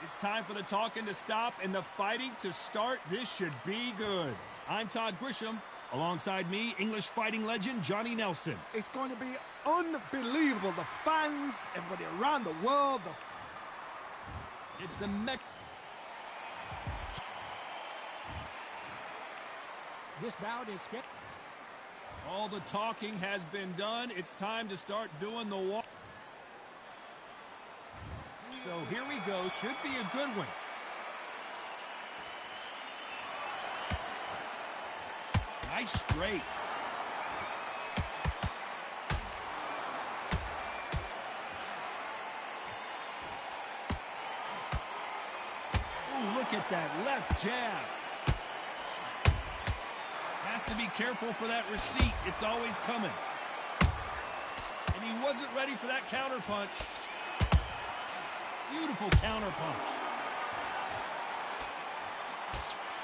It's time for the talking to stop and the fighting to start. This should be good. I'm Todd Grisham. Alongside me, English fighting legend Johnny Nelson. It's going to be unbelievable. The fans, everybody around the world. It's the This bout is skipped. All the talking has been done. It's time to start doing the walk. So here we go. Should be a good one. Nice straight. Oh, look at that left jab. Has to be careful for that receipt. It's always coming. And he wasn't ready for that counter punch. Beautiful counter punch.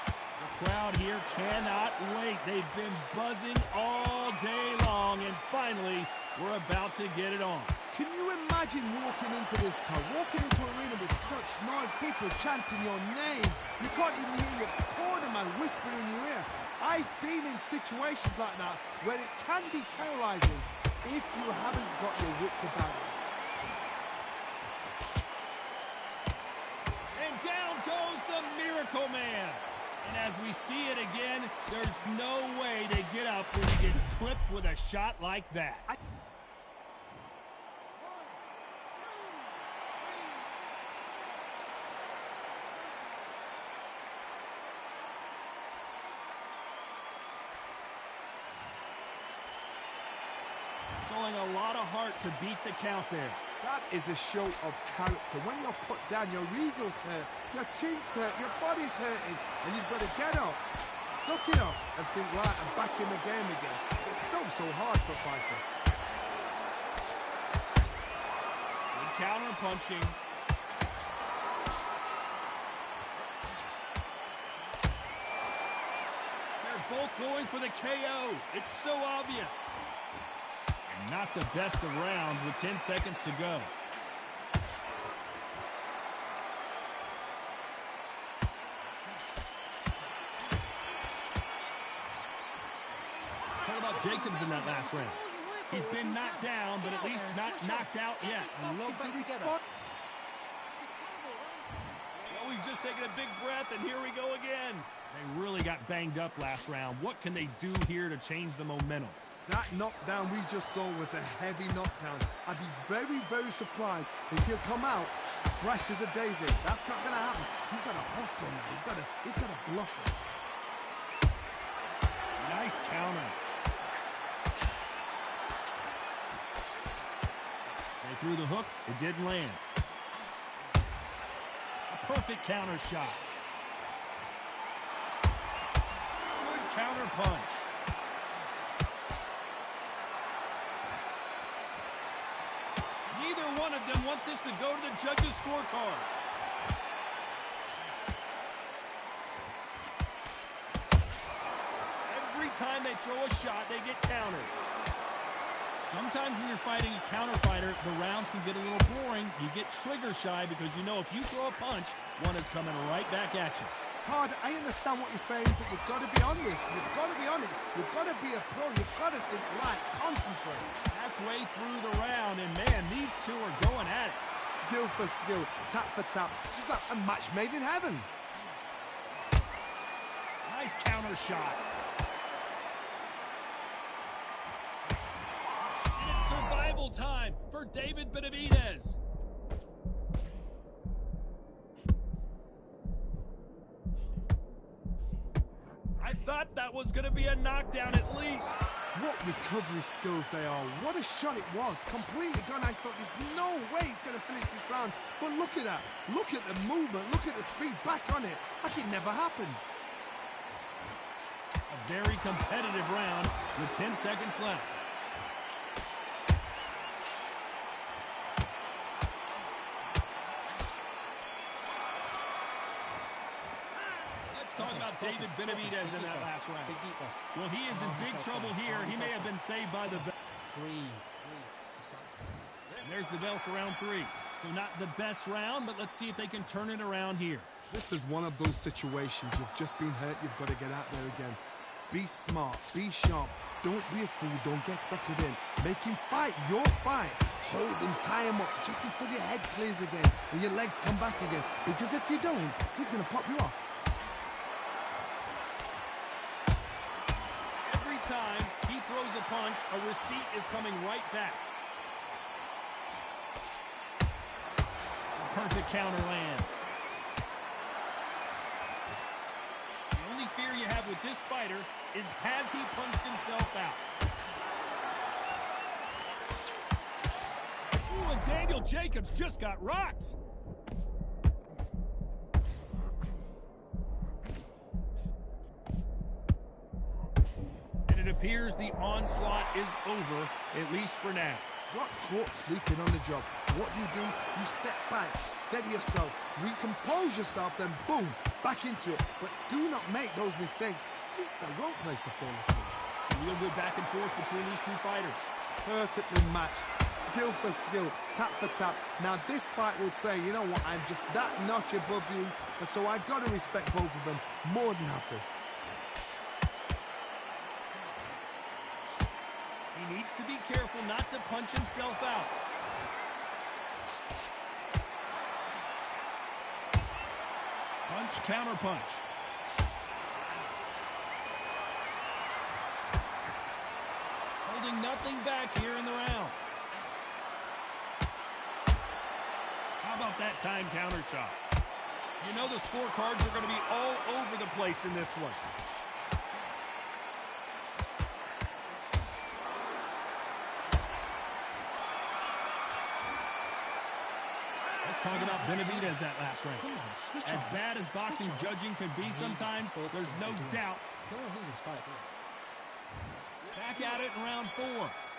The crowd here cannot wait. They've been buzzing all day long, and finally, we're about to get it on. Can you imagine walking into this town, walking into an arena with such noise, people chanting your name? You can't even hear your cornerman whispering in your ear. I've been in situations like that where it can be terrorizing if you haven't got your wits about it. And down goes the Miracle Man. And as we see it again, there's no way to get up when you get clipped with a shot like that. Showing a lot of heart to beat the count there. That is a show of character. When you're put down, your eagles hurt, your chin's hurt, your body's hurting, and you've got to get up, suck it up, and think, right, I'm back in the game again. It's so hard for a fighter. Good counter punching. They're both going for the KO. It's so obvious. Not the best of rounds with 10 seconds to go. Talk about Jacobs in that last round. He's been knocked down, but at least not knocked out yet. Well, we've just taken a big breath, and here we go again. They really got banged up last round. What can they do here to change the momentum? That knockdown we just saw was a heavy knockdown. I'd be very surprised if he'll come out fresh as a daisy. That's not going to happen. He's got to hustle now. He's got to bluff it. Nice counter. They threw the hook. It didn't land. A perfect counter shot. Good counter punch. Neither one of them want this to go to the judges' scorecards. Every time they throw a shot, they get countered. Sometimes when you're fighting a counter fighter, the rounds can get a little boring. You get trigger shy because you know if you throw a punch, one is coming right back at you. Todd, I understand what you're saying, but you've got to be on this. You've got to be on it. You've got to be a pro. You've got to think right, concentrate. Halfway through the round, and man, these two are going at it. Skill for skill, tap for tap. Just like a match made in heaven. Nice counter shot. And it's survival time for David Benavidez. I thought that was going to be a knockdown at least. What recovery skills they are. What a shot it was. Completely gone. I thought there's no way he's going to finish this round. But look at that. Look at the movement. Look at the speed back on it. Like it never happened. A very competitive round with 10 seconds left. Talking about David Benavidez in that last round. Well, he is in big trouble here. He may have been saved by the bell. Three. And there's the bell for round 3. So not the best round, but let's see if they can turn it around here. This is one of those situations. You've just been hurt. You've got to get out there again. Be smart. Be sharp. Don't be a fool. Don't get suckered in. Make him fight your fight. Hold him, tie him up just until your head clears again and your legs come back again. Because if you don't, he's going to pop you off. Every time he throws a punch, a receipt is coming right back. Perfect counter lands. The only fear you have with this fighter is, has he punched himself out? Ooh, and Daniel Jacobs just got rocked. And it appears the onslaught is over, at least for now. Got caught sleeping on the job. What do? You step back, steady yourself, recompose yourself, then boom, back into it. But do not make those mistakes. This is the wrong place to fall asleep. Some real good back and forth between these two fighters. Perfectly matched, skill for skill, tap for tap. Now this fight will say, you know what, I'm just that notch above you, and so I've got to respect both of them more than happy. He needs to be careful not to punch himself out. Punch, counter punch. Holding nothing back here in the round. How about that time counter shot? You know the scorecards are going to be all over the place in this one. Talk about Benavidez that last round. As bad as boxing judging can be sometimes, there's no doubt. Back at it in round 4.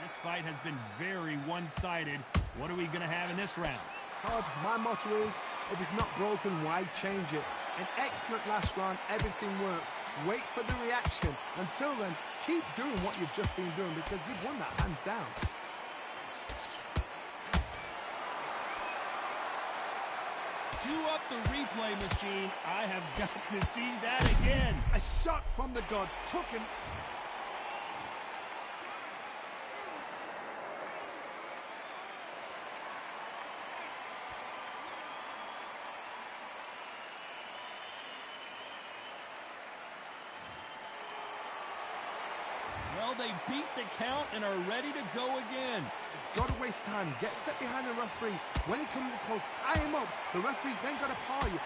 This fight has been very one-sided. What are we going to have in this round? Todd, my motto is, if it's not broken, why change it? An excellent last round, everything works. Wait for the reaction. Until then, keep doing what you've just been doing because you've won that hands down. Cue up the replay machine. I have got to see that again. A shot from the gods took him. Well, they beat the count and are ready to go again. Got to waste time. Get step behind the referee. When he comes close, tie him up. The referee's then got to power you.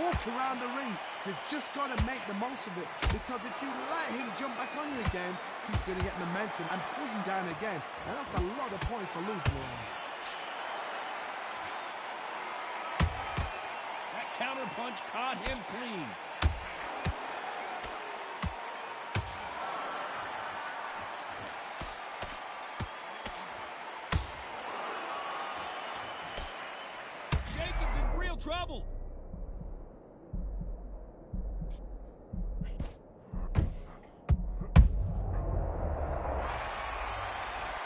Walk around the ring. You've just got to make the most of it. Because if you let him jump back on you again, he's going to get momentum and pull you down again. And that's a lot of points to lose in the round. That counter punch caught him clean. Trouble.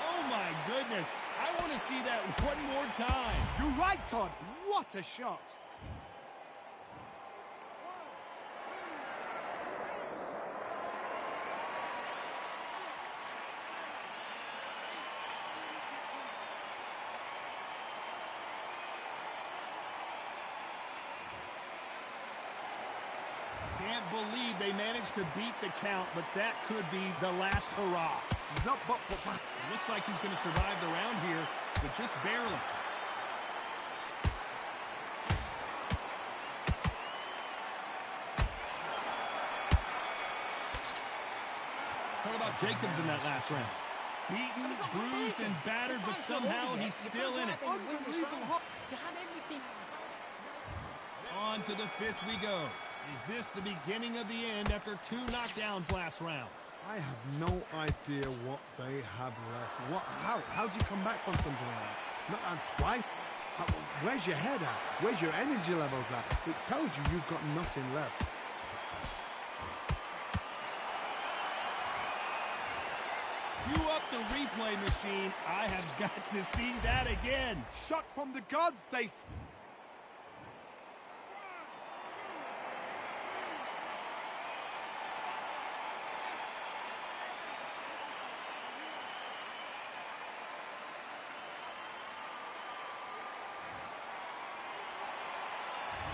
Oh my goodness. I want to see that one more time. You're right, Todd. What a shot. Can't believe they managed to beat the count, but that could be the last hurrah. He's up, but it looks like he's going to survive the round here, but just barely. Talk about Jacobs in that last round. Beaten, bruised, and battered, but somehow he's still in it. On to the 5th we go. Is this the beginning of the end after 2 knockdowns last round? I have no idea what they have left. How do you come back from something like that? Not twice? Where's your head at? Where's your energy levels at? It tells you you've got nothing left. Cue up the replay machine. I have got to see that again. Shot from the gods, they...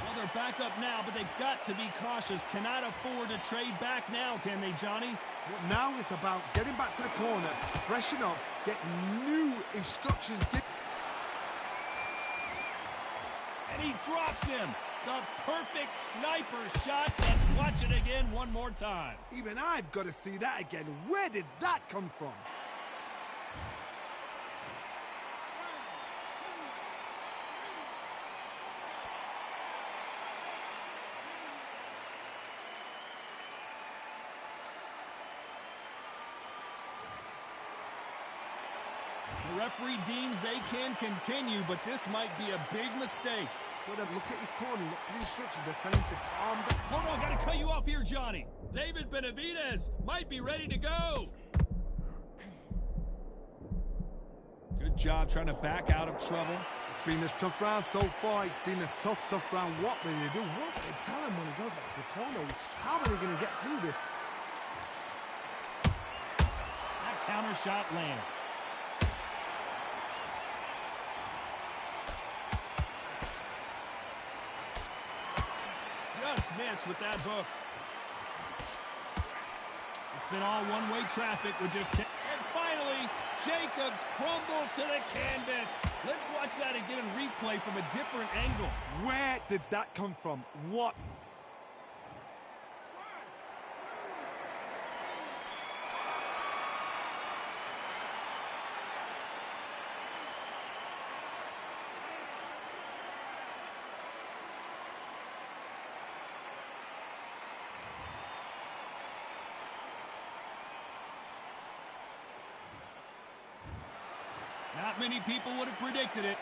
Well, they're back up now, but they've got to be cautious. Cannot afford to trade back now, can they, Johnny? Well, now it's about getting back to the corner, freshen up, get new instructions. And he drops him. The perfect sniper shot. Let's watch it again one more time. Even I've got to see that again. Where did that come from? The referee deems they can continue, but this might be a big mistake. Well, then look at his corner, look for the instructions. They're telling him to calm down. Hold on, got to cut you off here, Johnny. David Benavidez might be ready to go. Good job trying to back out of trouble. It's been a tough round so far. It's been a tough round. What will they do? What will they tell him when he goes back to the corner? How are they going to get through this? That counter shot lands. Just missed with that hook. It's been all one-way traffic with just 10. And finally, Jacobs crumbles to the canvas. Let's watch that again in replay from a different angle. Where did that come from? What? Not many people would have predicted it.